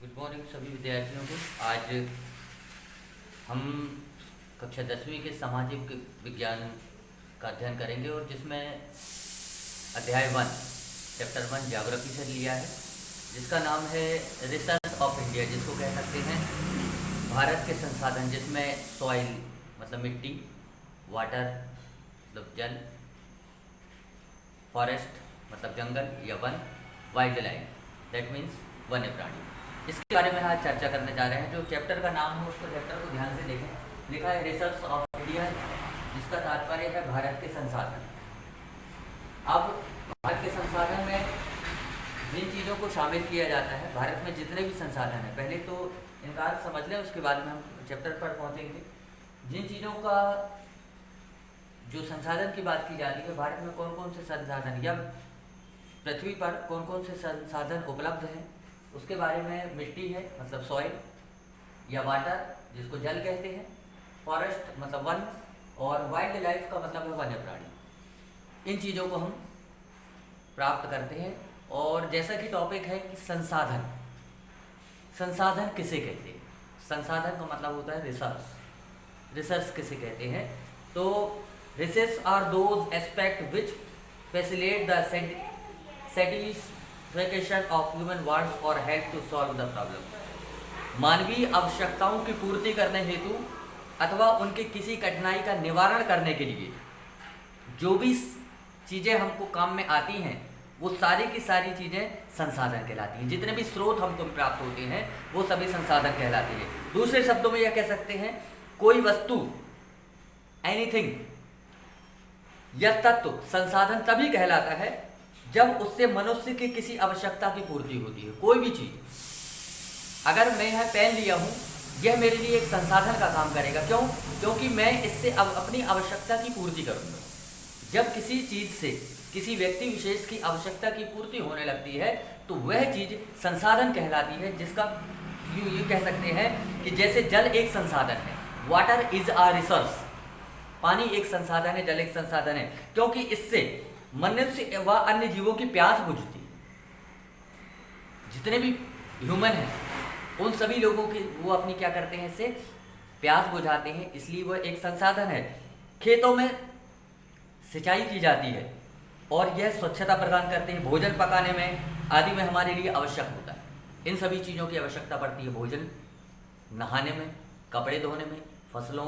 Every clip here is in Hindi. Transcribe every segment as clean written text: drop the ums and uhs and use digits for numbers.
गुड मॉर्निंग सभी विद्यार्थियों को। आज हम कक्षा 10वीं के सामाजिक विज्ञान का अध्ययन करेंगे और जिसमें अध्याय 1 चैप्टर 1 ज्योग्राफी से लिया है, जिसका नाम है रिसर्च ऑफ इंडिया, जिसको कह सकते हैं भारत के संसाधन, जिसमें सॉइल मतलब मिट्टी, वाटर मतलब जल, फॉरेस्ट मतलब जंगल या one, wild life that means वन्य प्राणी, इसके बारे में आज चर्चा करने जा रहे हैं। जो चैप्टर का नाम है उसको चैप्टर को ध्यान से देखें। लिखा है रिसर्च ऑफ इंडिया, जिसका तात्पर्य है भारत के संसाधन। अब भारत के संसाधन में जिन चीज़ों को शामिल किया जाता है, भारत में जितने भी संसाधन हैं, पहले तो इनका अर्थ समझ लें, उसके बाद में हम चैप्टर पर पहुँचेंगे। जिन चीज़ों का जो संसाधन की बात की जाती है, भारत में कौन कौन से संसाधन या पृथ्वी पर कौन कौन से संसाधन उपलब्ध हैं, उसके बारे में मिट्टी है मतलब सॉइल या वाटर जिसको जल कहते हैं, फॉरेस्ट मतलब वन, और वाइल्ड लाइफ का मतलब है वन्य प्राणी। इन चीज़ों को हम प्राप्त करते हैं। और जैसा कि टॉपिक है कि संसाधन, संसाधन किसे कहते हैं? संसाधन का मतलब होता है रिसर्च। रिसर्च किसे कहते हैं? तो research are those aspect which facilitate the satisfaction of human wants or help to solve the problem। मानवीय आवश्यकताओं की पूर्ति करने हेतु अथवा उनके किसी कठिनाई का निवारण करने के लिए जो भी चीज़ें हमको काम में आती हैं, वो सारी की सारी चीज़ें संसाधन कहलाती हैं। जितने भी स्रोत हमको प्राप्त होते हैं वो सभी संसाधन कहलाते हैं। दूसरे शब्दों में यह कह सकते हैं, कोई वस्तु, एनीथिंग या तत्व संसाधन तभी कहलाता है जब उससे मनुष्य की किसी आवश्यकता की पूर्ति होती है। कोई भी चीज़, अगर मैं यह पेन लिया हूँ, यह मेरे लिए एक संसाधन का काम करेगा। क्यों? क्योंकि मैं इससे अब अपनी आवश्यकता की पूर्ति करूँगा। जब किसी चीज़ से किसी व्यक्ति विशेष की आवश्यकता की पूर्ति होने लगती है तो वह चीज़ संसाधन कहलाती है, जिसका यूँ कह सकते हैं कि जैसे जल एक संसाधन है, वाटर इज आ रिसोर्स, पानी एक संसाधन है, जल एक संसाधन है, क्योंकि इससे मनुष्य व अन्य जीवों की प्यास बुझती है। जितने भी ह्यूमन हैं उन सभी लोगों की वो अपनी क्या करते हैं, इससे प्यास बुझाते हैं, इसलिए वह एक संसाधन है। खेतों में सिंचाई की जाती है और यह स्वच्छता प्रदान करते हैं, भोजन पकाने में आदि में हमारे लिए आवश्यक होता है। इन सभी चीज़ों की आवश्यकता पड़ती है, भोजन, नहाने में, कपड़े धोने में, फसलों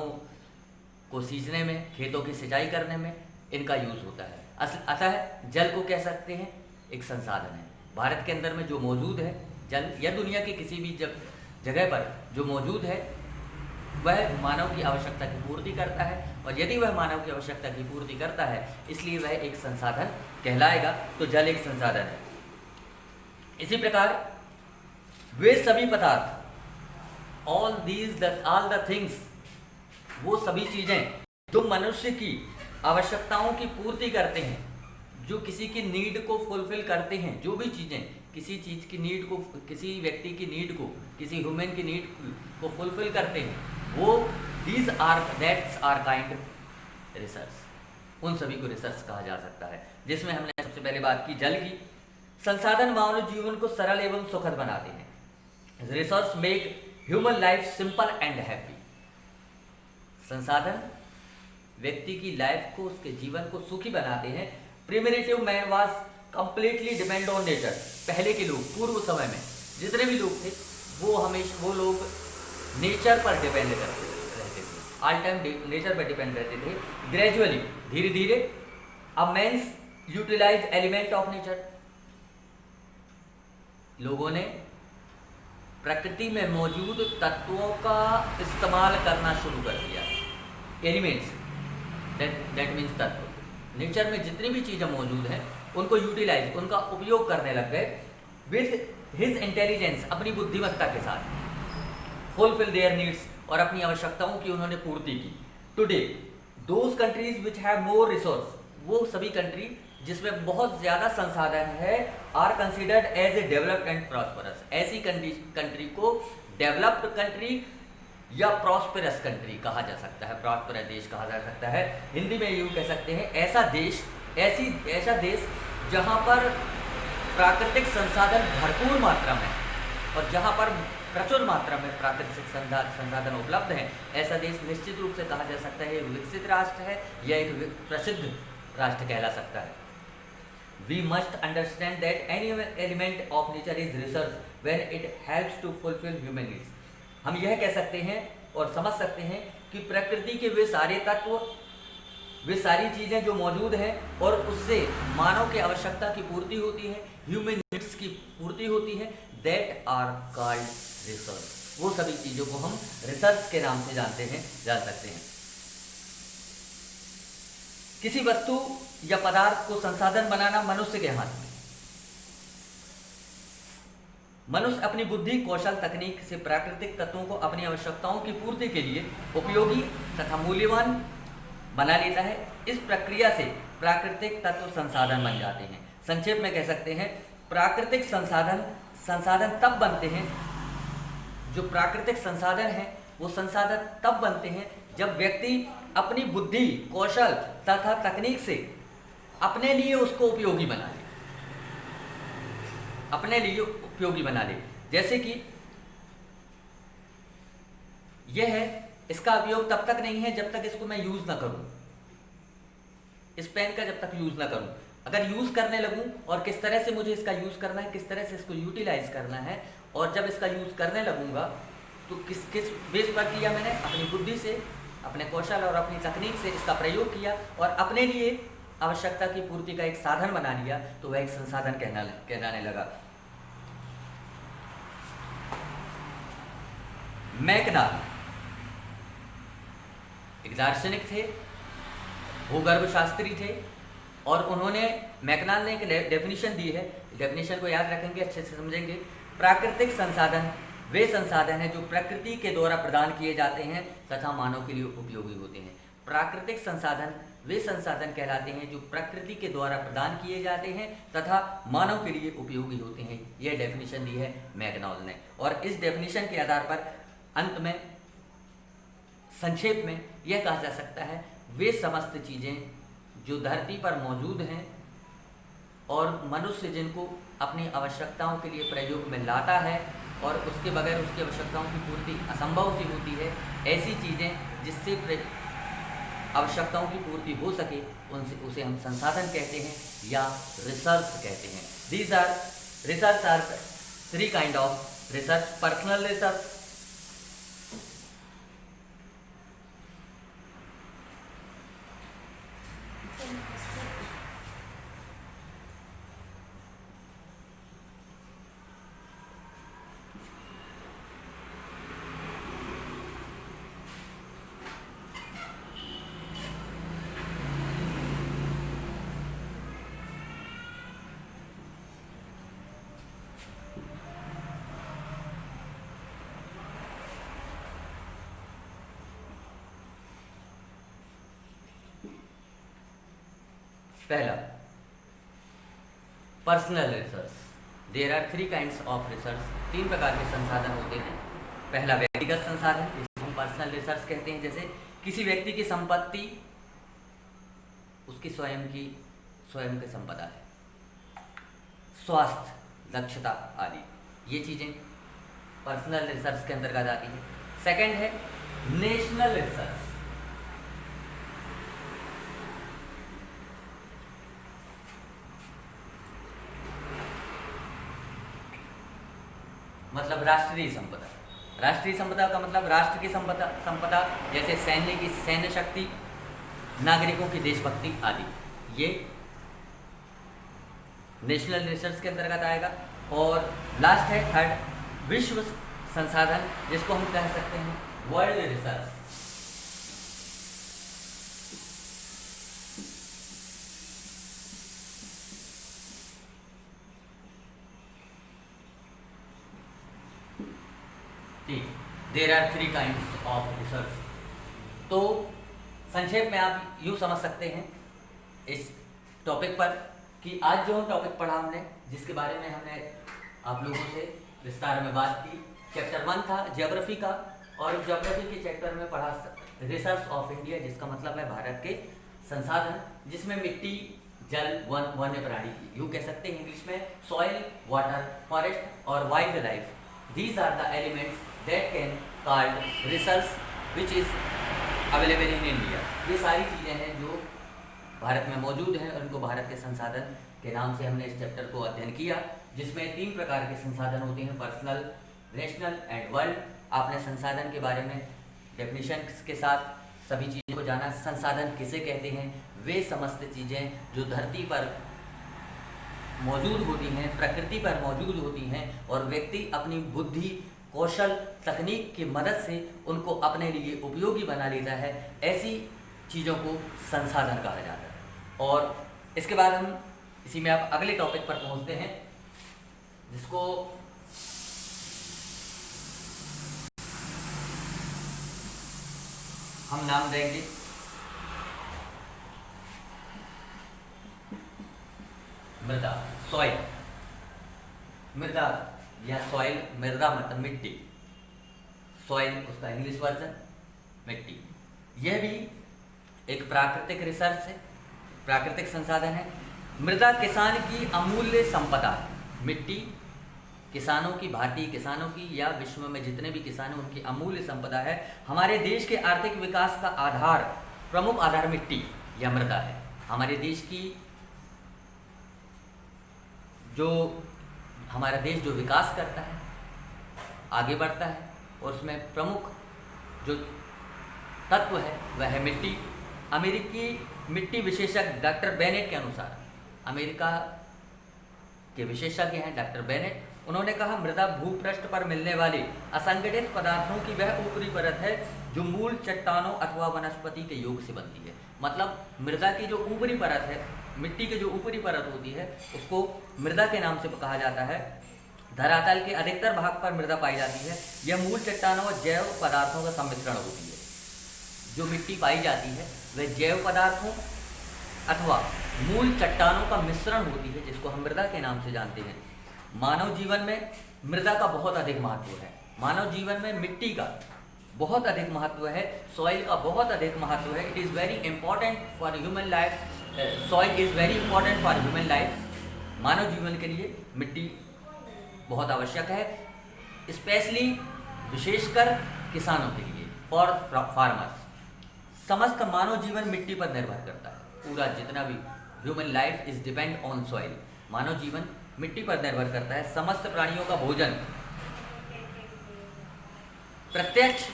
को सींचने में, खेतों की सिंचाई करने में इनका यूज़ होता है। अतः जल को कह सकते हैं एक संसाधन है। भारत के अंदर में जो मौजूद है जल, या दुनिया के किसी भी जगह पर जो मौजूद है, वह मानव की आवश्यकता की पूर्ति करता है, और यदि वह मानव की आवश्यकता की पूर्ति करता है इसलिए वह एक संसाधन कहलाएगा। तो जल एक संसाधन है। इसी प्रकार वे सभी पदार्थ, ऑल द थिंग्स, वो सभी चीज़ें जो मनुष्य की आवश्यकताओं की पूर्ति करते हैं, जो किसी की नीड को फुलफिल करते हैं, जो भी चीज़ें किसी चीज़ की नीड को, किसी व्यक्ति की नीड को, किसी ह्यूमन की नीड को फुलफिल करते हैं, वो दैट्स आर काइंड रिसर्च। उन सभी को रिसर्च कहा जा सकता है। जिसमें हमने सबसे पहले बात की जल की। संसाधन मानव जीवन को सरल एवं सुखद बनाते हैं। Research make human life simple and happy. संसाधन व्यक्ति की लाइफ को, उसके जीवन को सुखी बनाते हैं। Primitive man was completely depend on nature. पहले के लोग, पूर्व समय में जितने भी लोग थे वो लोग नेचर पर डिपेंड रहते थे, ऑल टाइम नेचर पर डिपेंड रहते थे। ग्रेजुअली, धीरे धीरे, अब man's utilise element of nature, लोगों ने प्रकृति में मौजूद तत्वों का इस्तेमाल करना शुरू कर दिया। एलिमेंट्स दैट मीन्स तत्व, नेचर में जितनी भी चीज़ें मौजूद हैं उनको यूटिलाइज, उनका उपयोग करने लग गए। विथ हिज इंटेलिजेंस, अपनी बुद्धिमत्ता के साथ, फुलफिल देयर नीड्स, और अपनी आवश्यकताओं की उन्होंने पूर्ति की। Today those countries which have more resource, वो सभी कंट्री जिसमें बहुत ज़्यादा संसाधन है, are considered as a developed and prosperous. ऐसी कंट्री को डेवलप्ड कंट्री या प्रॉस्पेरस कंट्री कहा जा सकता है, प्रॉस्पेरस देश कहा जा सकता है। हिंदी में यूँ कह सकते हैं ऐसा देश, ऐसा देश जहाँ पर प्राकृतिक संसाधन भरपूर मात्रा में और जहाँ पर प्रचुर मात्रा में प्राकृतिक संसाधन उपलब्ध हैं, ऐसा देश निश्चित रूप से कहा जा सकता है एक विकसित राष्ट्र है या एक प्रसिद्ध राष्ट्र कहला सकता है। We must understand that any element of nature is resource when it helps to fulfill human needs। हम यह कह सकते हैं और समझ सकते हैं कि प्रकृति के वे सारे तत्व, वे सारी चीज़ें जो मौजूद हैं और उससे मानव की आवश्यकता की पूर्ति होती है, ह्यूमन नीड्स की पूर्ति होती है, दैट आर कॉल्ड रिसोर्स। वो सभी चीज़ों को हम रिसोर्स के नाम से जान सकते हैं। किसी वस्तु या पदार्थ को संसाधन बनाना मनुष्य के हाथ में। मनुष्य अपनी बुद्धि, कौशल, तकनीक से प्राकृतिक तत्वों को अपनी आवश्यकताओं की पूर्ति के लिए उपयोगी तथा मूल्यवान बना लेता है। इस प्रक्रिया से प्राकृतिक तत्व संसाधन बन जाते हैं। संक्षेप में कह सकते हैं प्राकृतिक संसाधन तब बनते हैं, जो प्राकृतिक संसाधन हैं वो संसाधन तब बनते हैं जब व्यक्ति अपनी बुद्धि, कौशल तथा तकनीक से अपने लिए उसको उपयोगी बना ले, अपने लिए उपयोगी बना ले। जैसे कि यह है, इसका उपयोग तब तक नहीं है जब तक इसको मैं यूज ना करूं। इस पेन का जब तक यूज ना करूं, अगर यूज करने लगूं और किस तरह से मुझे इसका यूज करना है, किस तरह से इसको यूटिलाइज करना है, और जब इसका यूज करने लगूंगा तो किस बेस पर किया मैंने, अपनी बुद्धि से, अपने कौशल और अपनी तकनीक से इसका प्रयोग किया और अपने लिए आवश्यकता की पूर्ति का एक साधन बना लिया, तो वह एक संसाधन कहलाने लगा। मैकनाल एक दार्शनिक थे, भूगर्भशास्त्री थे, और उन्होंने, मैकनाल ने एक डेफिनेशन दी है, डेफिनेशन को याद रखेंगे, अच्छे से समझेंगे। प्राकृतिक संसाधन वे संसाधन हैं जो प्रकृति के द्वारा प्रदान किए जाते हैं तथा मानव के लिए उपयोगी होते हैं। प्राकृतिक संसाधन वे संसाधन कहलाते हैं जो प्रकृति के द्वारा प्रदान किए जाते हैं तथा मानव के लिए उपयोगी होते हैं। यह डेफिनेशन दी है मैकनाल ने, और इस डेफिनेशन के आधार पर अंत में, संक्षेप में यह कहा जा सकता है वे समस्त चीज़ें जो धरती पर मौजूद हैं और मनुष्य जिनको अपनी आवश्यकताओं के लिए प्रयोग में लाता है और उसके बगैर उसकी आवश्यकताओं की पूर्ति असंभव सी होती है, ऐसी चीज़ें जिससे आवश्यकताओं की पूर्ति हो सके उसे हम संसाधन कहते हैं या रिसोर्स कहते हैं। These are resource are 3 kind of resource. Personal resource, पहला personal resource. There are 3 kinds of resource. 3 प्रकार के संसाधन होते हैं। पहला व्यक्तिगत संसाधन, जिसे हम पर्सनल रिसोर्स कहते हैं, जैसे किसी व्यक्ति की संपत्ति उसकी स्वयं की संपदा है, स्वास्थ्य, दक्षता आदि, ये चीज़ें पर्सनल रिसोर्स के अंतर्गत आती हैं। सेकंड है नेशनल रिसोर्स। मतलब राष्ट्रीय संपदा। राष्ट्रीय संपदा का मतलब राष्ट्र की संपदा, जैसे सैन्य की सैन्य शक्ति, नागरिकों की देशभक्ति आदि, ये नेशनल रिसोर्स के अंतर्गत आएगा। और लास्ट है थर्ड विश्व संसाधन, जिसको हम कह सकते हैं world resource. There are 3 kinds of resource. तो संक्षेप में आप यूँ समझ सकते हैं इस टॉपिक पर कि आज जो टॉपिक पढ़ा हमने, जिसके बारे में हमने आप लोगों से विस्तार में बात की, चैप्टर 1 था ज्योग्राफी का, और ज्योग्राफी के चैप्टर में पढ़ा रिसोर्स ऑफ इंडिया, जिसका मतलब है भारत के संसाधन, जिसमें मिट्टी, जल, वन्य प्राणी, यूँ कह सकते हैं इंग्लिश में सॉइल, वाटर, फॉरेस्ट और wild life, These are the elements that can called resource which is available in India. ये सारी चीज़ें हैं जो भारत में मौजूद हैं और इनको भारत के संसाधन के नाम से हमने इस चैप्टर को अध्ययन किया, जिसमें 3 प्रकार के संसाधन होते हैं, पर्सनल, नेशनल एंड वर्ल्ड। आपने संसाधन के बारे में डेफिनेशन के साथ सभी चीज़ों को जाना। संसाधन किसे कहते हैं? वे समस्त चीज़ें जो धरती पर मौजूद होती हैं, प्रकृति पर मौजूद होती हैं और व्यक्ति अपनी बुद्धि, कौशल, तकनीक की मदद से उनको अपने लिए उपयोगी बना लेता है, ऐसी चीज़ों को संसाधन कहा जाता है। और इसके बाद हम इसी में आप अगले टॉपिक पर पहुंचते हैं, जिसको हम नाम देंगे मृदा, सॉइल। मृदा या सॉइल, मृदा मतलब मिट्टी, सॉइल उसका इंग्लिश वर्जन मिट्टी। यह भी एक प्राकृतिक रिसोर्स है, प्राकृतिक संसाधन है। मृदा किसान की अमूल्य संपदा है। मिट्टी किसानों की, भारतीय किसानों की या विश्व में जितने भी किसान हैं उनकी अमूल्य संपदा है। हमारे देश के आर्थिक विकास का आधार, प्रमुख आधार मिट्टी या मृदा है। हमारे देश की जो हमारा देश जो विकास करता है, आगे बढ़ता है, और उसमें प्रमुख जो तत्व है वह है मिट्टी। अमेरिकी मिट्टी विशेषज्ञ डॉक्टर बेनेट के अनुसार, अमेरिका के विशेषज्ञ हैं डॉक्टर बेनेट, उन्होंने कहा मृदा भूपृष्ठ पर मिलने वाले असंगठित पदार्थों की वह ऊपरी परत है जो मूल चट्टानों अथवा वनस्पति के योग से बनती है। मतलब मृदा की जो ऊपरी परत है, मिट्टी की जो ऊपरी परत होती है, उसको मृदा के नाम से कहा जाता है। धरातल के अधिकतर भाग पर मृदा पाई जाती है। यह मूल चट्टानों और जैव पदार्थों का सम्मिश्रण होती है। जो मिट्टी पाई जाती है वह जैव पदार्थों अथवा मूल चट्टानों का मिश्रण होती है, जिसको हम मृदा के नाम से जानते हैं। मानव जीवन में मृदा का बहुत अधिक महत्व है। मानव जीवन में मिट्टी का बहुत अधिक महत्व है, सॉइल का बहुत अधिक महत्व है। It is very important for human life. Soil is very important for human life. मानव जीवन के लिए मिट्टी बहुत आवश्यक है, स्पेशली विशेषकर किसानों के लिए, फॉर फार्मर्स। समस्त मानव जीवन मिट्टी पर निर्भर करता है। पूरा जितना भी human life is depend on soil. मानव जीवन मिट्टी पर निर्भर करता है। समस्त प्राणियों का भोजन प्रत्यक्ष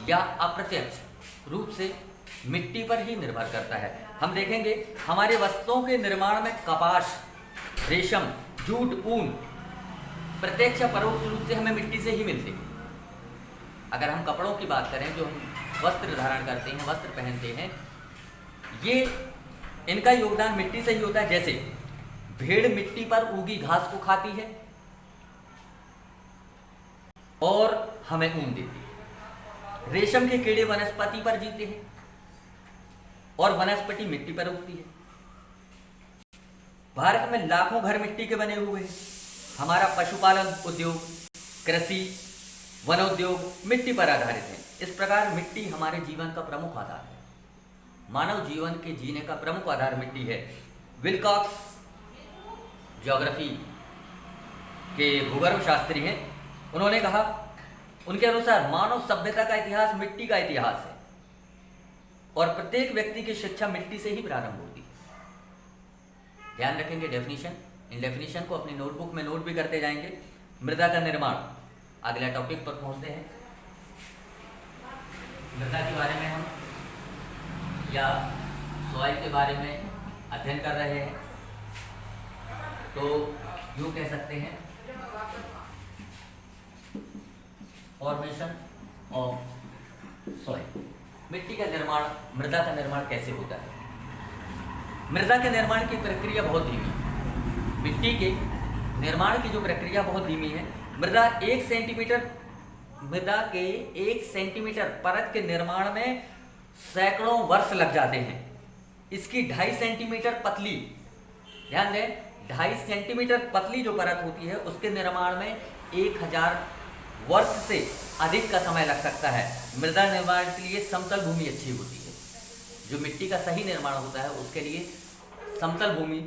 या अप्रत्यक्ष रूप से मिट्टी पर ही निर्भर करता है। हम देखेंगे हमारे वस्त्रों के निर्माण में कपास, रेशम, जूट, ऊन प्रत्यक्ष या परोक्ष रूप से हमें मिट्टी से ही मिलते हैं। अगर हम कपड़ों की बात करें, जो हम वस्त्र धारण करते हैं, वस्त्र पहनते हैं, ये इनका योगदान मिट्टी से ही होता है। जैसे भेड़ मिट्टी पर उगी घास को खाती है और हमें ऊन देती है। रेशम के कीड़े वनस्पति पर जीते हैं और वनस्पति मिट्टी पर उगती है। भारत में लाखों घर मिट्टी के बने हुए हैं। हमारा पशुपालन उद्योग, कृषि, वनोद्योग मिट्टी पर आधारित है। इस प्रकार मिट्टी हमारे जीवन का प्रमुख आधार है। मानव जीवन के जीने का प्रमुख आधार मिट्टी है। विल्कॉक्स ज्योग्राफी के भूगर्भ शास्त्री हैं, उन्होंने कहा, उनके अनुसार मानव सभ्यता का इतिहास मिट्टी का इतिहास है और प्रत्येक व्यक्ति की शिक्षा मिट्टी से ही प्रारंभ होती है। ध्यान रखेंगे डेफिनेशन, इन डेफिनेशन को अपनी नोटबुक में नोट भी करते जाएंगे। मृदा का निर्माण, अगला टॉपिक पर पहुंचते हैं। मृदा के बारे में हम या सॉइल के बारे में अध्ययन कर रहे हैं, तो यूँ कह सकते हैं फॉर्मेशन ऑफ सॉइल। मिट्टी का निर्माण, मृदा का निर्माण कैसे होता है? मृदा के निर्माण की प्रक्रिया बहुत धीमी है। मिट्टी के निर्माण की जो प्रक्रिया बहुत धीमी है। मृदा के 1 सेंटीमीटर परत के निर्माण में सैकड़ों वर्ष लग जाते हैं। इसकी 2.5 सेंटीमीटर पतली, ध्यान दें, 2.5 सेंटीमीटर पतली जो परत होती है उसके निर्माण में 1000 वर्ष से अधिक का समय लग सकता है। मृदा निर्माण के लिए समतल भूमि अच्छी होती है। जो मिट्टी का सही निर्माण होता है उसके लिए समतल भूमि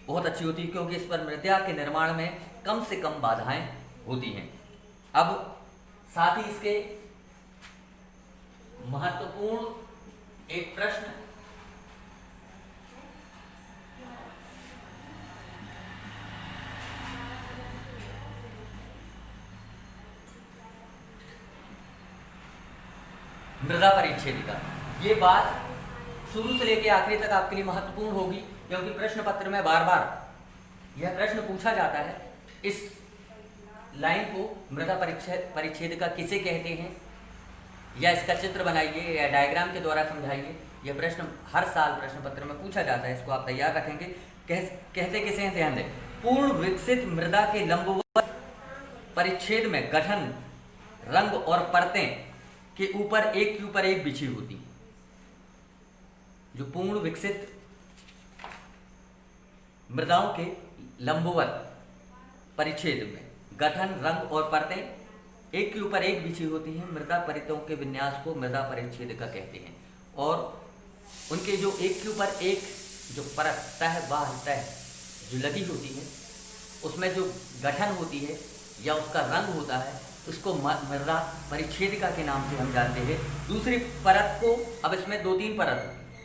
बहुत अच्छी होती है, क्योंकि इस पर मृदा के निर्माण में कम से कम बाधाएं होती हैं। अब साथ ही इसके महत्वपूर्ण एक प्रश्न मृदा परिच्छेदिका। ये बात शुरू से लेकर आखिरी तक आपके लिए महत्वपूर्ण होगी, क्योंकि प्रश्न पत्र में बार बार यह प्रश्न पूछा जाता है। इस लाइन को मृदा परिच्छेदिका किसे कहते हैं, या इसका चित्र बनाइए या डायग्राम के द्वारा समझाइए। यह प्रश्न हर साल प्रश्न पत्र में पूछा जाता है, इसको आप तैयार रखेंगे। कहते किसे हैं, ध्यान दें। पूर्ण विकसित मृदा के लंबवत परिच्छेद में गठन, रंग और परतें के ऊपर एक बिछी होती। जो पूर्ण विकसित मृदाओं के लंबवत परिच्छेद में गठन, रंग और परतें एक के ऊपर एक बिछी होती हैं, मृदा परितों के विन्यास को मृदा परिच्छेदिका कहते हैं। और उनके जो एक के ऊपर एक जो परत तह जो लगी होती है, उसमें जो गठन होती है या उसका रंग होता है, उसको मृदा परिच्छेदिका के नाम से हम जानते हैं। दूसरी परत को, अब इसमें 2-3 परत होती है,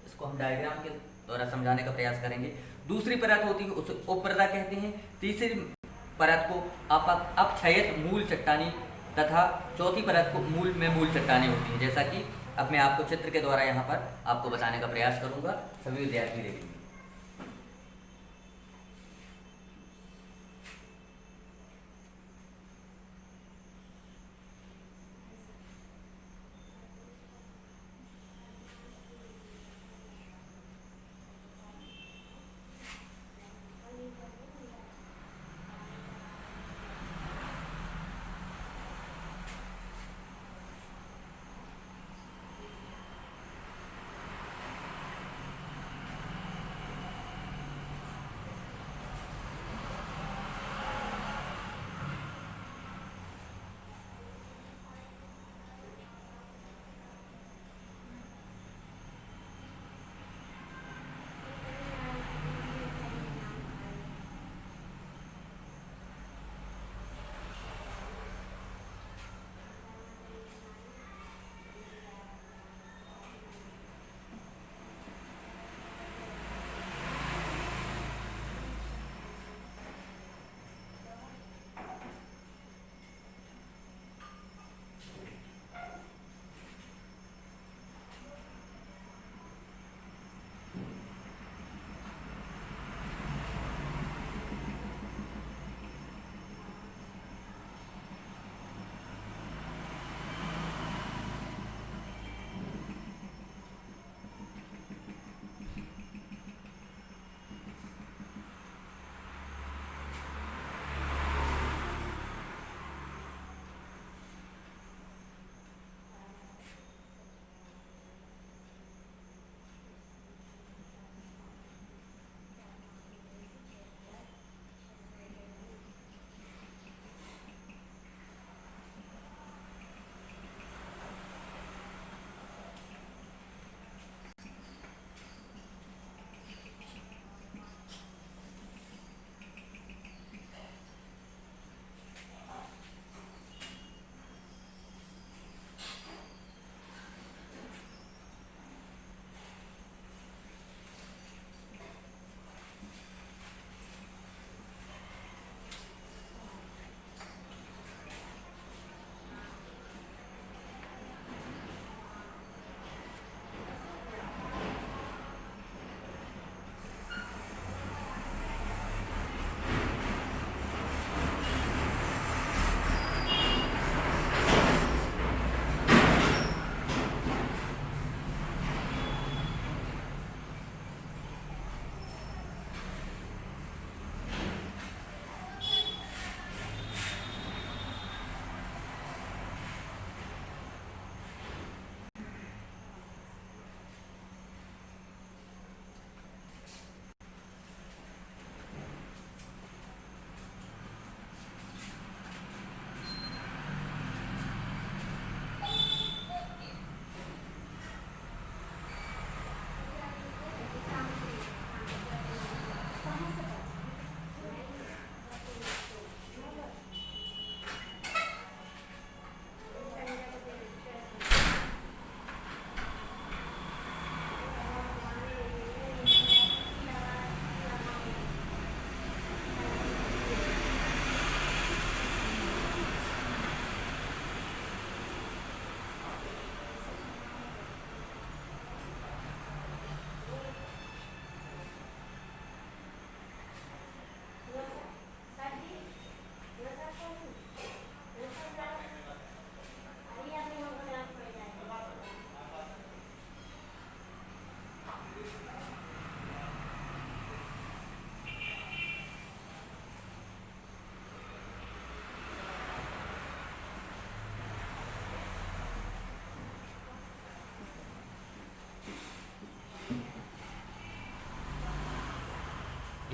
इसको हम डायग्राम के द्वारा समझाने का प्रयास करेंगे। दूसरी परत होती है उसे उपमृदा कहते हैं। तीसरी परत को अपक्षयित मूल चट्टानी तथा चौथी परत को मूल चट्टानी होती है। जैसा कि अब मैं आपको चित्र के द्वारा यहाँ पर आपको बताने का प्रयास करूँगा, सभी विद्यार्थी देखेंगे।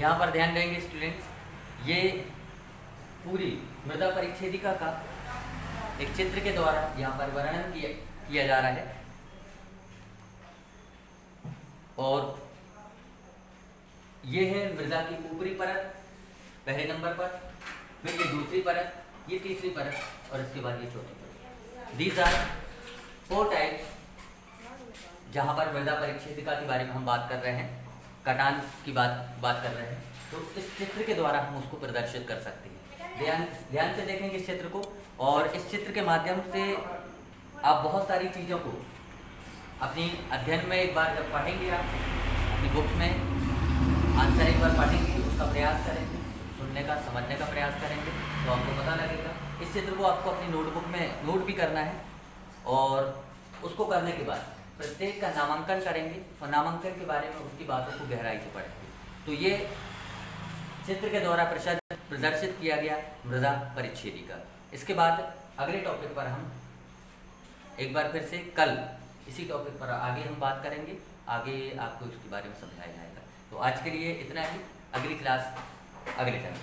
यहाँ पर ध्यान देंगे स्टूडेंट्स, ये पूरी मृदा परिच्छेदिका का एक चित्र के द्वारा यहाँ पर वर्णन किया जा रहा है। और ये है मृदा की ऊपरी परत पहले नंबर पर, फिर ये दूसरी परत, ये तीसरी परत और इसके बाद ये चौथी परत। दीज आर 4 टाइप्स जहाँ पर मृदा परिच्छेदिका के बारे में हम बात कर रहे हैं, कटान की बात कर रहे हैं, तो इस चित्र के द्वारा हम उसको प्रदर्शित कर सकते हैं। ध्यान से देखेंगे इस चित्र को, और इस चित्र के माध्यम से आप बहुत सारी चीज़ों को अपनी अध्ययन में एक बार जब पढ़ेंगे, आप अपनी बुक्स में आंसर एक बार पढ़ेंगे, उसका प्रयास करेंगे, सुनने का समझने का प्रयास करेंगे, तो आपको पता लगेगा। इस चित्र को आपको अपनी नोटबुक में नोट भी करना है, और उसको करने के बाद प्रत्येक का नामांकन करेंगे, और नामांकन के बारे में उसकी बातों को गहराई से पढ़ेंगे। तो ये चित्र के द्वारा प्रदर्शित किया गया मृदा परिच्छेदिका। इसके बाद अगले टॉपिक पर हम एक बार फिर से कल इसी टॉपिक पर आगे हम बात करेंगे, आगे आपको इसके बारे में समझाया जाएगा। तो आज के लिए इतना ही, अगली क्लास अगले टाइम।